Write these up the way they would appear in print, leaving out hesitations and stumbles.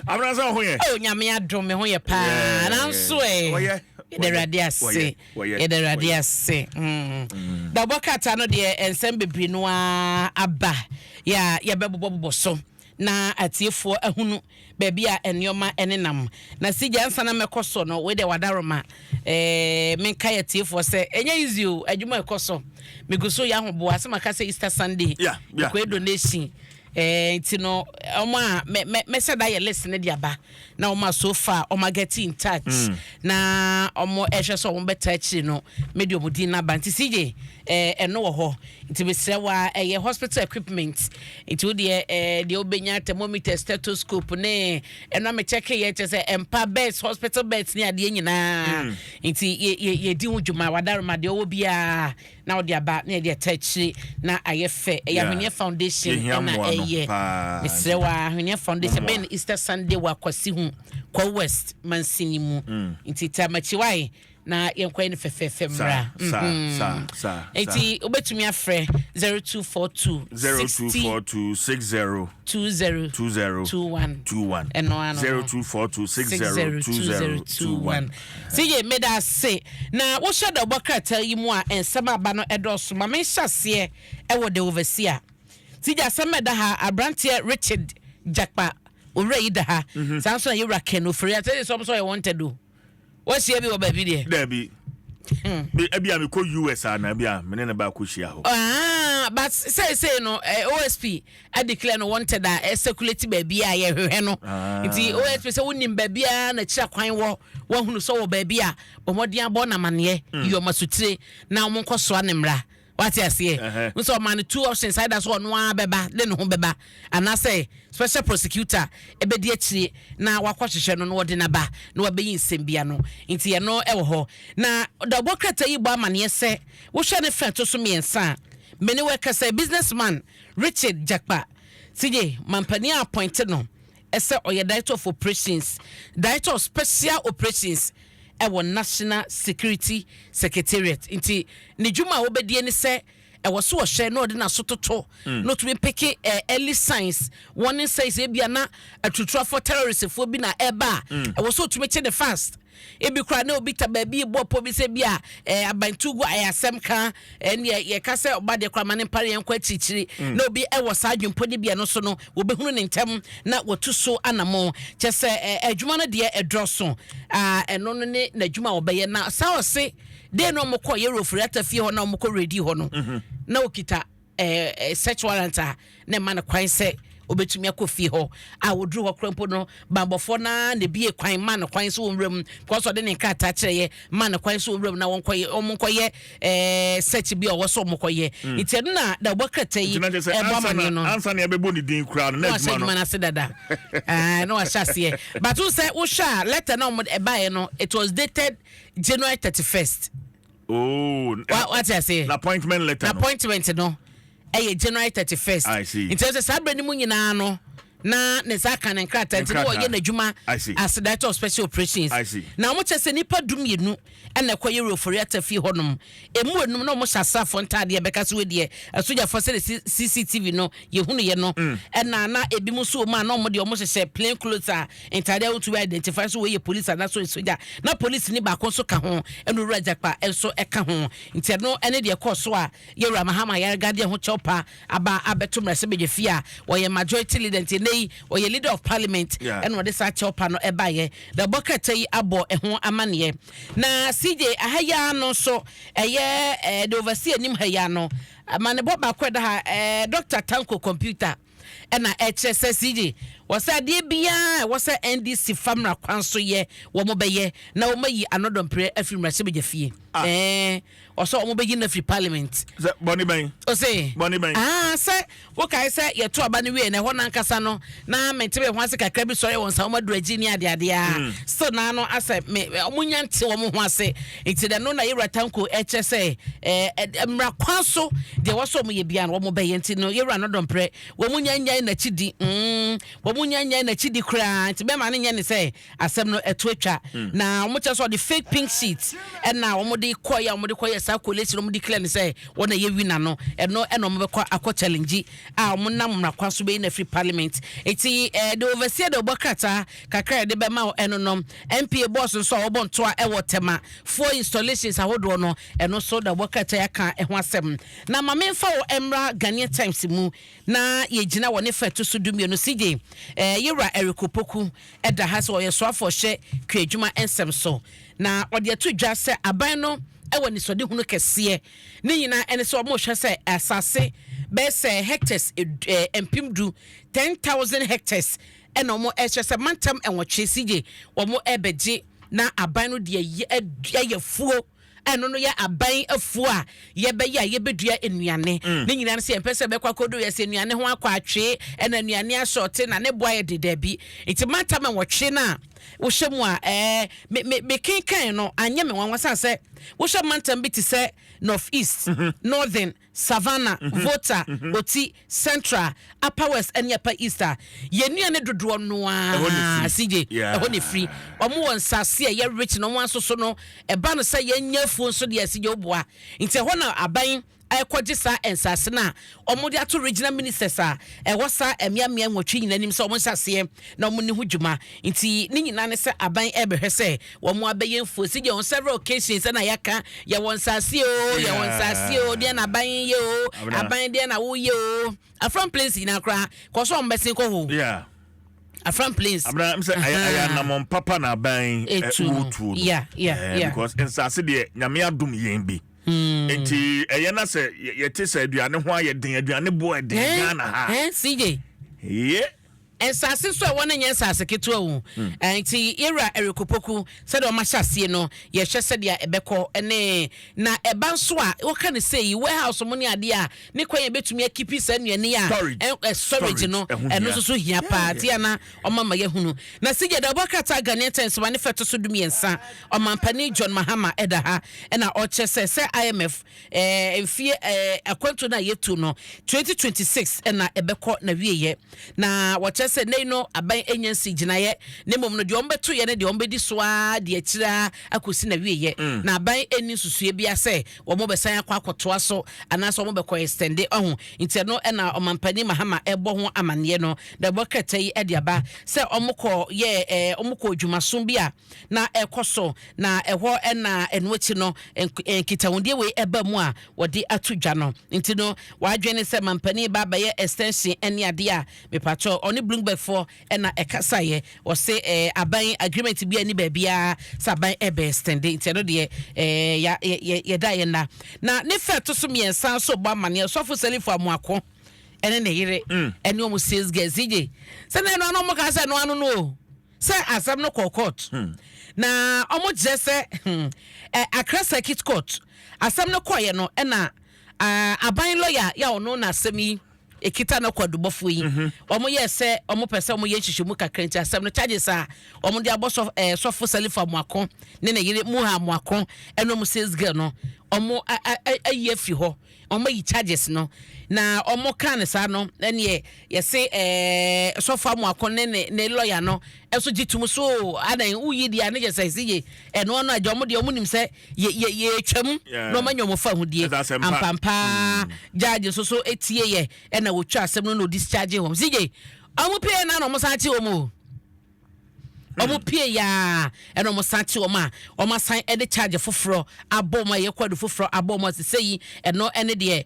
Abra so ho ye. Oh nyame adom me ho ye pa. Na nso the radiase. The radiase. Da bokata no de ensem bebre no aba. Ya bebobo so. Na atiefo ahunu baabi a enioma enenam na sija ansa na mekoso no we de wadaroma menka ya atiefo se enya easy o adwuma ekoso meguso ya hobo asema se Easter Sunday ko donation tino oma me said I listen de aba na oma so far oma get in touch na omo ehwe so omo touch no medium din na banti sije eno wo ho nti be sewa hospital equipment nti de obenya thermometer stethoscope ne eno me check ye say empa beds hospital beds ni ade nyina nti ye di hudwuma wadaroma de owo bia na odi aba na de touch na ayefe Ahwene Foundation na Misrewa Ahwene Foundation ben Easter Sunday wa kwasi hu kwa West Mansini mu nti tamachiwai na yenkwa ni fefefe mra sa eti obetumi afre 0242 602021 eno ano 0242602021 sije meda se na wo shada obokrata yimu a ensema aba no edoso ma me hyase ewo de overseer sije asemeda ha abrantie Richard Jakpa owre da ha sanso yewra ken ofri atese so ye wanted do what's here be what baby there be ebi am ko US na bia me ne ba ko hia ho but say no OSP I declare no wanted that circulate baby a ye hwehwe no nti OSP say wonim baby a na kira kwan wo hunu so wo baby a bomodin abo na mane yo masutire na mo nkoso anemra what you say so man two options either so no abeba le no ho beba ana say special prosecutor ebedi akire na wakwahwehwe no no de na ba na wabeyi nsembia no nti ye no ewo ho na da bokrata yi bo amane se wo hwe ne fa to so miensa many workers say businessman Richard Jakpa CJ mampani appointed no ese oye director of operations director of special operations ewo National Security Secretariat nti ne dwuma wo bedie ne se ewo so hwe no de na sototo no to be pick early signs warning says e bia na atutua for terrorists fo bi na eba ewo so to make the fast ebi kra na obi ta baabi bopo bi se bia abantugu ayasem ka ne ye ka se oba de kra mane pare yen kwa chichiri na obi ewo sa adwumpo de bia no so no wo behunu ne ntem na wotu so anamo che se adwuma no de edroso eno no ne adwuma wo be ye na sa o se de no mokọ ye rofurata fie ho na mokọ ready ho no na okita search warrant na man kwan se obetumi akofi ho a wodru ho krampo no bambofo na ne bie kwan man kwan so wonwram because de ne kata kireye man kwan so wonwram na wonkoye omonkoye search bi o so omonkoye itienu na da bokrata yi ebamane no ansa na ebebo ni din kra no na adwuma no na sedada no ashase but who say wo sha letter na ebaye no it was dated January 31st. Oh, what I say? Appointment letter. Appointment no. January 31st. I see. It says Sabrina Munina no. Na nesaka na nkrata nti wo ye nadwuma as director of special operations. I see. Na mo chese nipa dumienu ena kwaye rofori atafi honom emu enum na mo hyasa fontade e beka so de asoja for say CCTV no ye hunu ye no ena na ebi mu so ma na mo de mo hyehye plain clothes a entire out to identify so we police and so soja na police ni ba kon so ka ho enu Jakpa enso eka ho nti no ene de course so a ye Ramahama ya gade ho chopa aba abeto mrese bejefia wo ye majority leader or your leader of parliament and what this chopa no ebaye the bokrata yi abo eho amane na CJ ahaya no so the overseer nim haya no amane bo ba kweda ha Dr. Tanko computer na HSSCJ was a de bia was a NDC famra kwanso ye wo mo beye na wo mayi anodom pre afimra se bejefie oso omo begin na free parliament boni ben o say boni ben say wo kai say ye to aba ne we na ho na nkasa no na mentebe ho ase kakra bi sori won sa omo duraji ni ade ade a so na no ase omo nyante wo mo ho ase enti de no na Yewra Tanko eche say mra kwanso de wo so omo ye bia no wo mo beye enti no Yewra anodom pre wo mo nyanya na chidi wo omunya na chi di kra nti be ma ne nya ne say asem no eto atwa na omo che so the fake pink sheet and na omo de koya sa college no omo declare ne say wona ye winner no eno omo be akọ challenge a omo nam mrakwa so be na free parliament eti the overseer the obokata kakra de be ma eno no MPA boss so obonto a ewo tema for installations ahodo no eno so the obokata ya ka ho asem na ma memfa wo emra Ghanaian Times mu na ye gina wo ne feto so dumie no CJ yira erikopoku eda ha so ye so afo hye kwadwuma ensem so na ode ato dwa se aban no ewo ni sode hunu kese ne nyina ene so mo hwe se asase be se hectares empimdu 10,000 hectares eno mo ehwe se mantam enwotwe CJ wo mo ebeje na aban no de ye fuo eno no ya aban afuo a ye be ya ye bedua enuane ne nyina ne se empese be kwakodo ye se enuane ho akwa atwe ena enuane a short na ne boy de dabi enti mantam enwotwe na wo hwemu a me kenkan no anya me wanwasa se wo hwe mantam bi ti se north east northern savannah vota oti central upper west and upper easter yenuane dodo no a CJ ho ne free omo won sase ye rich no wan so no eba no se ye nyafu so de CJ oboa nti ho na aban ekwaje sa ensase na omo de ato regional ministers a ewo sa emia nwotwe nyina nim se omo sase na omo ne hudwuma nti ni nyina ne se aban ebehwe se omo abaye mfo CJ on several occasions na yaka ye won sase o ye won sase o de na aban ye o aban de na wo ye o afram place ina kra ko so ombesin ko ho afram place abra say aya namon papa na aban utu because ensase de nyame adom yen bi enti na se yete se aduane ho ayeden aduane bo eden Ghana ha CJ ensase so wona nya ensase keto wu enti era erikopoku se de o mahyasie no ye hwe se de ebekọ ene na eba nso a wo ka ne sei warehouse mo ne ade a ne kwan betumi akipi sa nuane a storage no eno so hia pa tia na o mama ye hunu na CJ de obokata Ghanaian Times ma ne feto so dum yensa o mampani John Mahama eda ha na o chese se IMF enfie akwanto na yetu no 2026 na ebekọ na wieye na wo se nei no aban enyansi ginaye ne mom no de ombeto ye ne de ombedi soa de akira akosi na wieye na aban eni susue bia se wo mo besan akwakoto aso anaso mo bekọ extend ohun nti no na omampani Mahama ebo ho amane no de bokata yi ade aba se omukọ ye omukọ dwumaso bia na ekoso na eho na enuachi no nkitawundie we eba mu a wode atudwa no nti no wadwene se mampani baba ye extension eni ade a mepacho oni Bloomberg for ena ekasaye o se aban agreement bia ni babia saban ebe extending nti no de ya da ye na ne feto so miensa so ba mane so fo selifo amuako ene ne yire ene o mu sales girls CJ se na no mo ka se no anu no se asam no court na o mo je se Accra Circuit Court asam no koye no ena aban lawyer ya ono na asemi ekita na kwadubofo yi omo ye se omo pese omo ye hihihmu kakranti asem no charges a omo de aboso sofo salifa muako ne ne yire mu ha muako eno mo sales girl no omo ayi afi ho omo yi charges no na omo kan sa no ene ye se sofo muako ne lawyer no eso gitum so adan uyi dia ne je sai sije eno no ajo omo de omo nim se ye twam no manyo fa hudie ampampa judge so etie ye na wotwa asem no discharge home CJ omo pay na no mo santi omo omo pay ya eno mo santi omo omo san e de charge foforo aboma ye kwadu foforo aboma seyi eno ene de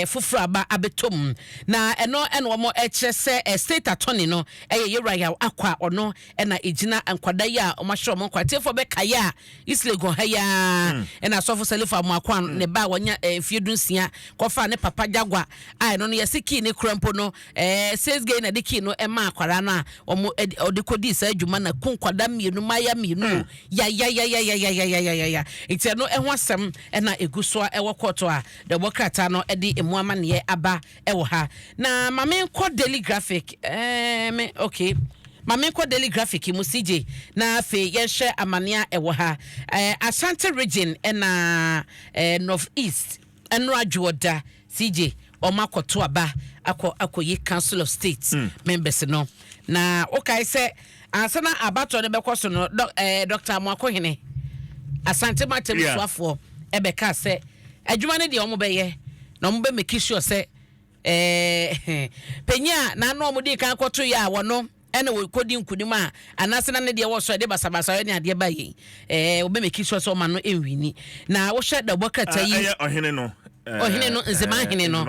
foforo aba abetom na eno omo eche se state attorney no ye royal akwa ono na ejina ankwada ya omo hye omo kwate fo be kaya islego ha ya na sofo selifa mo akwa ne ba wonya fiedunsia kofa ne papa jagwa eno no ye siki ne krampo no says gay na de ki no ma akwara na omo odekodi sa adwuma na kwada mienu maya mienu ya iti no ehwo asem na eguso ewo koto a de bokrata no edi emu amane aba ewo ha na mame nko daily graphic okay mame nko daily graphic mu CJ na afi ye hwe amane ewo ha Ashanti region na north east eno adwoda CJ omakoto aba akoyi council of state members no na okay say ansana abato ne beko so no Dr. Mwakohene asante matem suafo ebeka say adwuma ne de omo beye na omo be make sure say penya na no omo di kan kwoto ya wono ene wo kodi nkunim a anase na ne de wo so de basabasa ne ade ba yi obe make sure so ma no enwini na wo hwe da bokata yi ohene no ohene no nzemahene no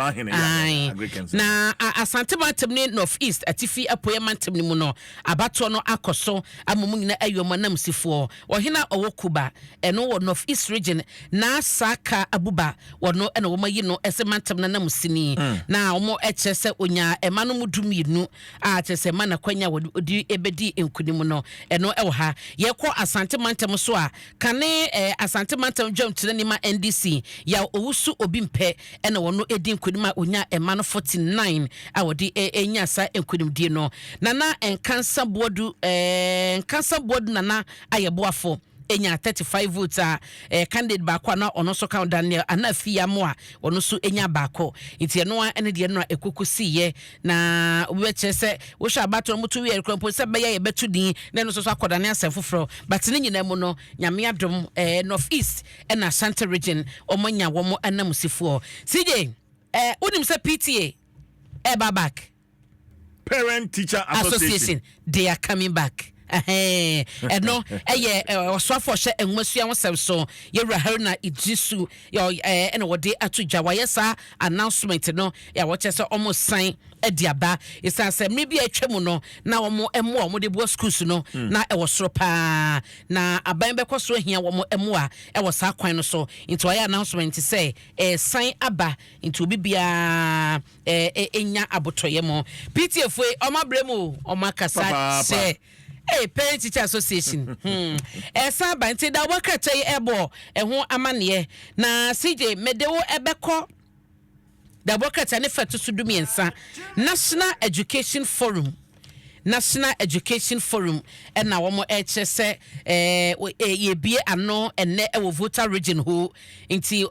na asante matem ne north east atifi apoye mantem ne mu no abato no akoso amomu nyina ayoma namsifo ohena owokuba eno wo north east region na saka abuba wono ena wo mayi no ese mantem na namsini na omo echese onya ema no muduminu a chese ma na kwanya odi ebedi enkunim no eno ewo ha yekọ asante mantem so a kane asante mantem dwam tire ni ma NDC ya owusu obi mpe ena wono edi nkunim a onya ema no 49 a wodi enya sa enkunim die no nana enkansa bodu nana ayeboafo enya 35 votes a candidate ba kwa na ono so count Daniel anafia mo a ono so enya baako nti no ene de no ekokusi ye na obeche se wo hwa abato mutu wi ekrampo se be ye betu din na no so akodane asefoforo but ne nyina mu no nyame adom north east and Ashanti region omanya wo mo anamusifo CJ unim se PTA back Parent Teacher Association they are coming back no oswafo hye enwasua wonsem so yewra haruna ijisu ene wode atudwa wayesa announcement no ya wo chese almost sign ediaba isa se me bia atwemu no na wo emo de bo schools no na e wo soro pa na aban be kwaso ahia wo emo a e wo sa kwan no so into waya announcement say sign aba into bibia enya abotoye mo PTF omabremu omakasa se Parent Teacher Association. Esa banti da wakata yi ebo ho amane na CJ medewo ebeko da wakata ne fatu sudumiensa National Education Forum na womo se ye bie ano ene e wo voter region ho nti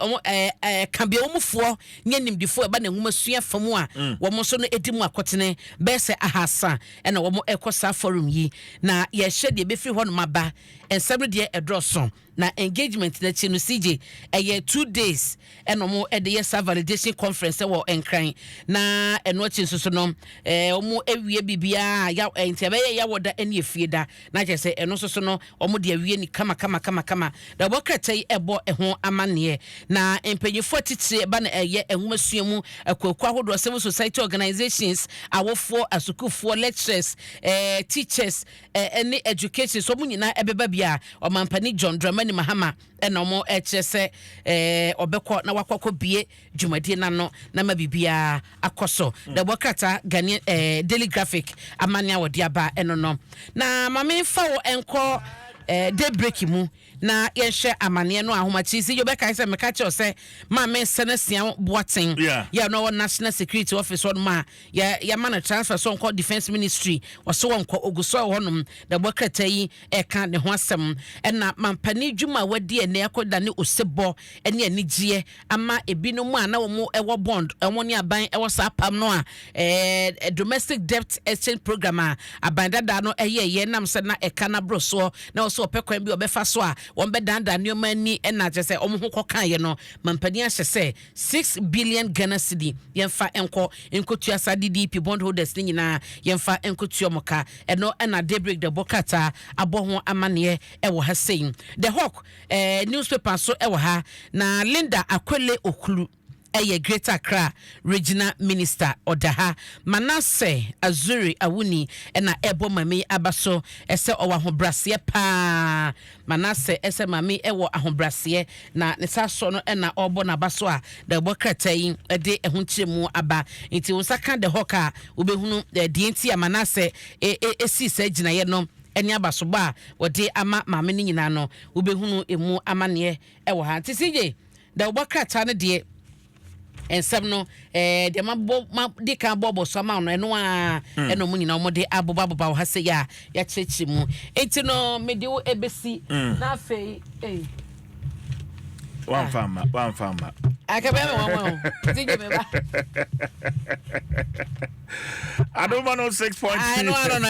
kambia womfo nyanimdifo eba na nwumasua famu a womo so no edimu akotene be se ahasa na womo ekosa forum yi na ye hye de be firi ho no maba ensem de edroso na engagement na chi no CJ 2 days eno mo de yes validation conference wo enkran na eno chi so no omo ewie bibia ya enti abaye ya woda ene efieda na che se eno so no omo de awie ni kama da bokatai ebo ho amane na empanyefo titire ba na eye enwumasuamu akwaku ahodo civil society organizations awofo asukufo lecturers teachers any education so munyina ebeba bia omampani John Dramani Mahama enomo echese obekọ na wakọkọ bie dwumadi na no na mabibia akoso da bokata Ghanaian Daily Graphic amania wodi aba enono na mame fa wo enko daybreak mu na yehwe amane no ahomachi si yobeka se meka che ose ma me senasia boaten ya no national security office on ma ya man transfer so called defense ministry so wonko oguso honum da bokata yi eka ne ho asem na mampani dwuma wadi ene akoda ne osebo ene anigye ama ebino mu ana wo mu ewo bond ewo ne aban ewo sapam no a domestic debt exchange program abanda da no ye nam se na eka na broso na so opekwan bi obefa so a won be danda nneoma ni na jese omho kokan ye no mampani ahye se 6 billion Ghana cedi yemfa enkotua sa DDP bondholders ni nyina yemfa enkotua moka eno na daybreak the bokata aboho amane ewo ha sein the hawk newspaper so ewo ha na Linda Akwele Okulu Greater Accra Regional Minister Odaha Manasseh Azuri Awuni na ebo mami abaso ese owa hobrase pa Manasseh ese mami ewo ahobrase na ne saso no na obo na baso a da bokratai de ehunchemu aba nti wosaka de hoka obehunu de enti ya Manasseh esi sa ginaye no eni abasoba wode ama mame ni nyina no obehunu emu amane ewo ha nti CJ da bokrata ne de ensem no de ma de kan bobo so ma no eno a eno mu nyina omode aboba wo hase ya chechi mu enti no me de wo ebesi na afei One farmer. I can remember one. Adom 106.3. I know, I don't know,